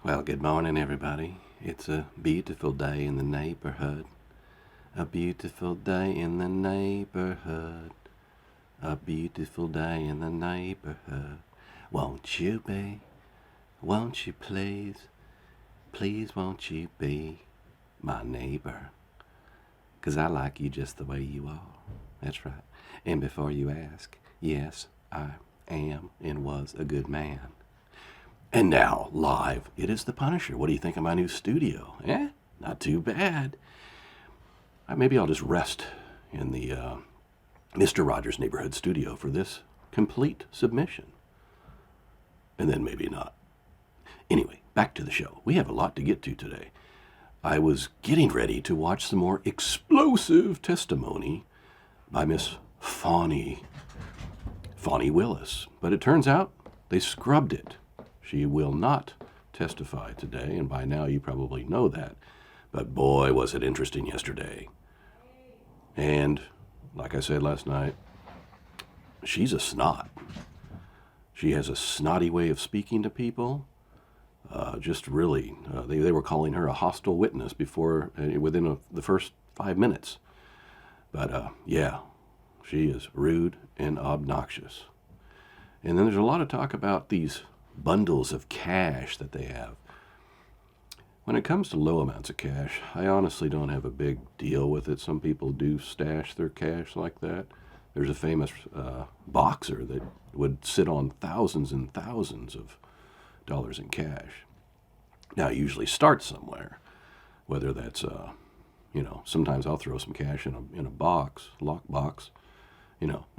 Well, good morning, everybody. It's a beautiful day in the neighborhood. A beautiful day in the neighborhood. A beautiful day in the neighborhood. Won't you be? Won't you please? Please won't you be my neighbor? 'Cause I like you just the way you are. That's right. And before you ask, yes, I am and was a good man. And now, live, it is the Punisher. What do you think of my new studio? Not too bad. Maybe I'll just rest in the Mr. Rogers Neighborhood Studio for this complete submission. And then maybe not. Anyway, back to the show. We have a lot to get to today. I was getting ready to watch some more explosive testimony by Miss Fawny Willis. But it turns out they scrubbed it. She will not testify today, and by now you probably know that. But boy, was it interesting yesterday. And like I said last night, she's a snot. She has a snotty way of speaking to people. Just really, they were calling her a hostile witness within the first 5 minutes. But yeah, she is rude and obnoxious. And then there's a lot of talk about these bundles of cash that they have. When it comes to low amounts of cash, I honestly don't have a big deal with it. Some people do stash their cash like that. There's a famous boxer that would sit on thousands and thousands of dollars in cash. Now, it usually starts somewhere, whether that's, sometimes I'll throw some cash in a box, lockbox.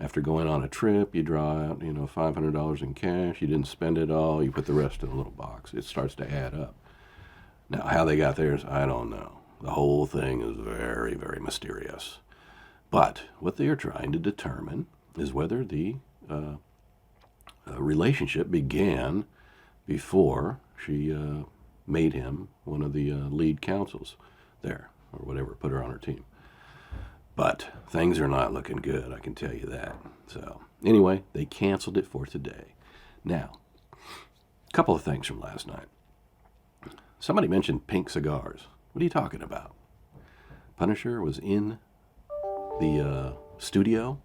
After going on a trip, you draw out, $500 in cash. You didn't spend it all. You put the rest in a little box. It starts to add up. Now, how they got theirs, I don't know. The whole thing is very, very mysterious. But what they are trying to determine is whether the relationship began before she made him one of the lead counsels there, or whatever, put her on her team. But things are not looking good, I can tell you that. So anyway, they canceled it for today. Now, a couple of things from last night. Somebody mentioned pink cigars. What are you talking about? Punisher was in the studio.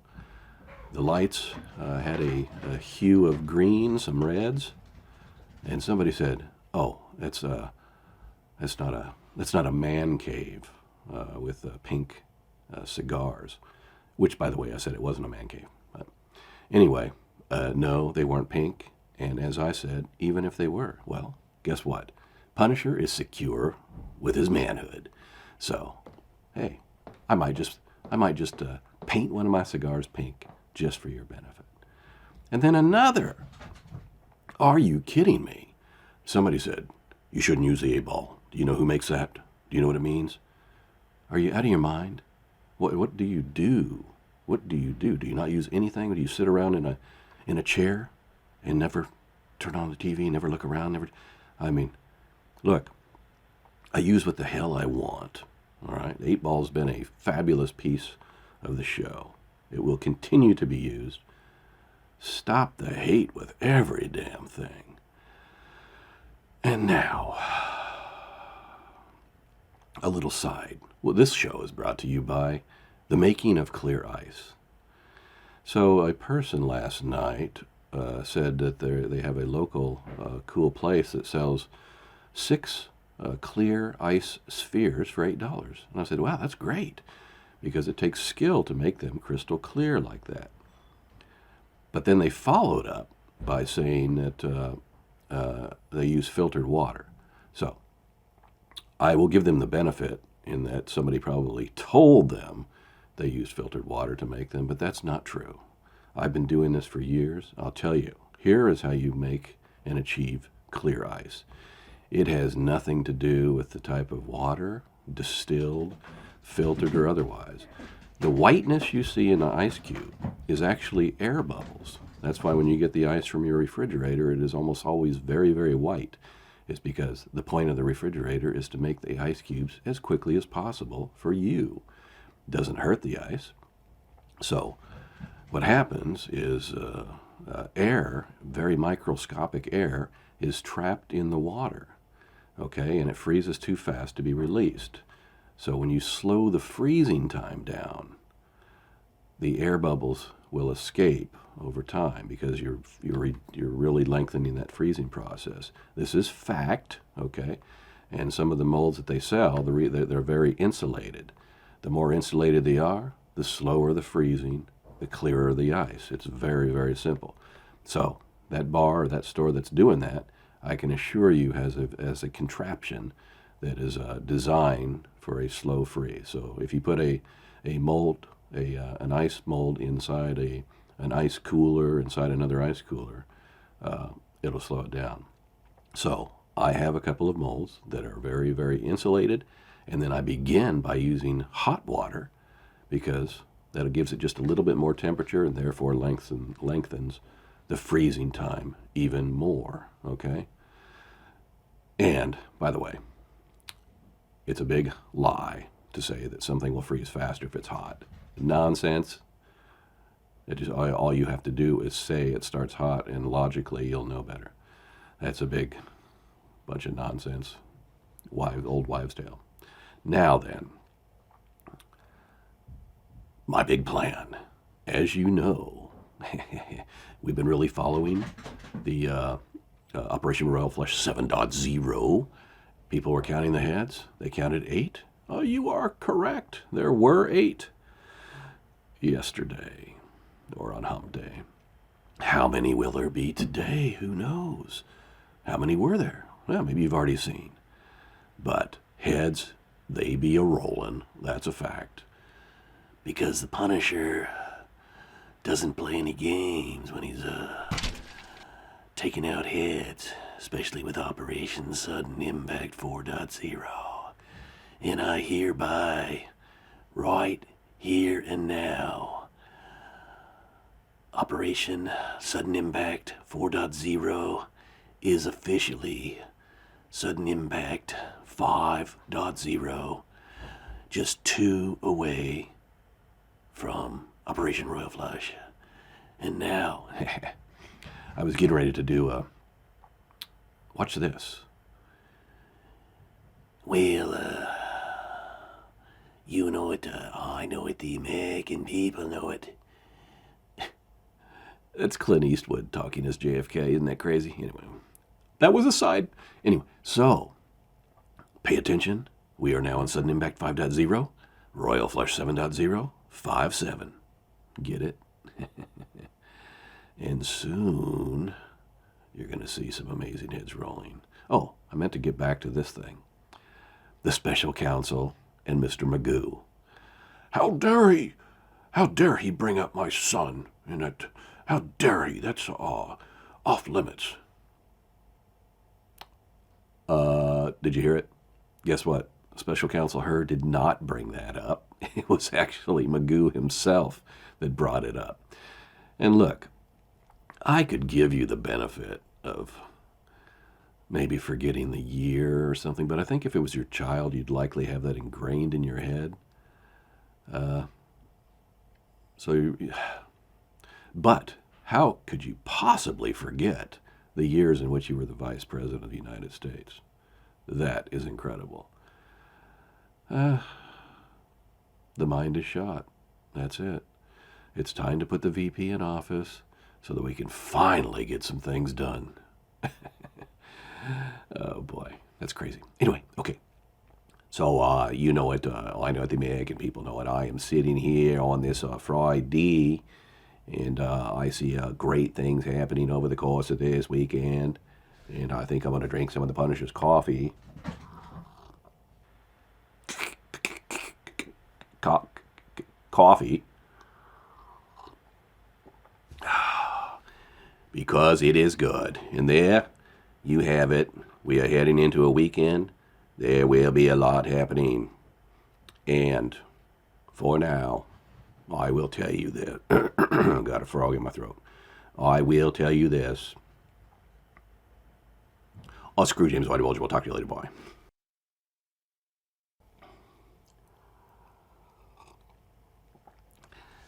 The lights had a hue of green, some reds, and somebody said, "Oh, that's not a man cave with pink cigars," which, by the way, I said it wasn't a man cave. But anyway, no, they weren't pink. And as I said, even if they were, well, guess what? Punisher is secure with his manhood. So, hey, I might just paint one of my cigars pink just for your benefit. And then another. Are you kidding me? Somebody said, you shouldn't use the 8-ball. Do you know who makes that? Do you know what it means? Are you out of your mind? What do you do? What do you do? Do you not use anything? Do you sit around in a chair and never turn on the TV, never look around, look, I use what the hell I want. All right? The 8-ball's been a fabulous piece of the show. It will continue to be used. Stop the hate with every damn thing. And now, a little side. Well, this show is brought to you by the making of clear ice. So a person last night said that they have a local cool place that sells 6 clear ice spheres for $8. And I said, wow, that's great, because it takes skill to make them crystal clear like that. But then they followed up by saying that they use filtered water. So I will give them the benefit in that somebody probably told them they used filtered water to make them, but that's not true. I've been doing this for years. I'll tell you, here is how you make and achieve clear ice. It has nothing to do with the type of water, distilled, filtered, or otherwise. The whiteness you see in an ice cube is actually air bubbles. That's why when you get the ice from your refrigerator, it is almost always very, very white. It's because the point of the refrigerator is to make the ice cubes as quickly as possible for you. It doesn't hurt the ice. So what happens is air, very microscopic air, is trapped in the water. okay, and it freezes too fast to be released. So when you slow the freezing time down, the air bubbles will escape over time because you're really lengthening that freezing process. This is fact, okay? And some of the molds that they sell, they're very insulated. The more insulated they are, the slower the freezing, the clearer the ice. It's very, very simple. So that bar or that store that's doing that, I can assure you has a contraption that is designed for a slow freeze. So if you put an ice mold inside an ice cooler, inside another ice cooler, it'll slow it down. So I have a couple of molds that are very, very insulated, and then I begin by using hot water because that gives it just a little bit more temperature and therefore lengthens the freezing time even more, okay? And, by the way, it's a big lie to say that something will freeze faster if it's hot. Nonsense. All you have to do is say it starts hot, and logically you'll know better. That's a big bunch of nonsense. Old wives' tale. Now then, my big plan. As you know, we've been really following the Operation Royal Flush 7.0. People were counting the heads. They counted 8. Oh, you are correct. There were 8 yesterday, or on hump day. How many will there be today? Who knows? How many were there? Well, maybe you've already seen. But heads, they be a-rollin'. That's a fact. Because the Punisher doesn't play any games when he's taking out heads, especially with Operation Sudden Impact 4.0. And I hereby, right here and now, Operation Sudden Impact 4.0 is officially Sudden Impact 5.0, just 2 away from Operation Royal Flush. And now, I was getting ready to do watch this. Well, you know it, I know it, the American people know it. That's Clint Eastwood talking as JFK, isn't that crazy? Anyway, that was a side. Anyway, so, pay attention. We are now on Sudden Impact 5.0, Royal Flush 7.0, 5.7. Get it? And soon, you're going to see some amazing heads rolling. Oh, I meant to get back to this thing. The special counsel and Mr. Magoo. How dare he? How dare he bring up my son in it? How dare he? That's off limits. Did you hear it? Guess what? Special counsel Hur did not bring that up. It was actually Magoo himself that brought it up. And look, I could give you the benefit of maybe forgetting the year or something, but I think if it was your child, you'd likely have that ingrained in your head. But how could you possibly forget the years in which you were the Vice President of the United States? That is incredible. The mind is shot. That's it. It's time to put the VP in office so that we can finally get some things done. Oh, boy. That's crazy. Anyway, okay. So, you know it. I know it. The American people know it. I am sitting here on this Friday, and I see great things happening over the course of this weekend. And I think I'm going to drink some of the Punisher's coffee. Coffee. Because it is good. And there you have it. We are heading into a weekend. There will be a lot happening. And for now, I will tell you that. Got a frog in my throat. I will tell you this. I'll screw James Whitey Bulger. We'll talk to you later. Bye.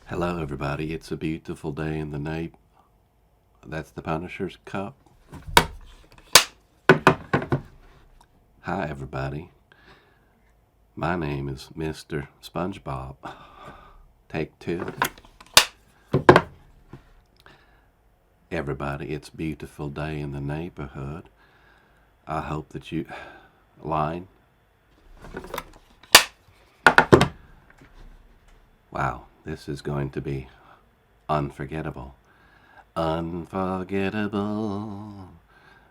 Hello, everybody. It's a beautiful day in the night. That's the Punisher's cup. Hi, everybody. My name is Mr. SpongeBob. Take two. Everybody, it's a beautiful day in the neighborhood. I hope that you... Line. Wow, this is going to be unforgettable. Unforgettable.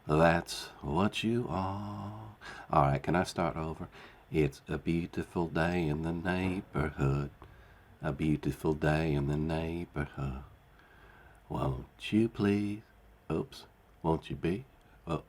That's what you are. All right, can I start over? It's a beautiful day in the neighborhood. A beautiful day in the neighborhood. Won't you please? Oops. Won't you be? Oh.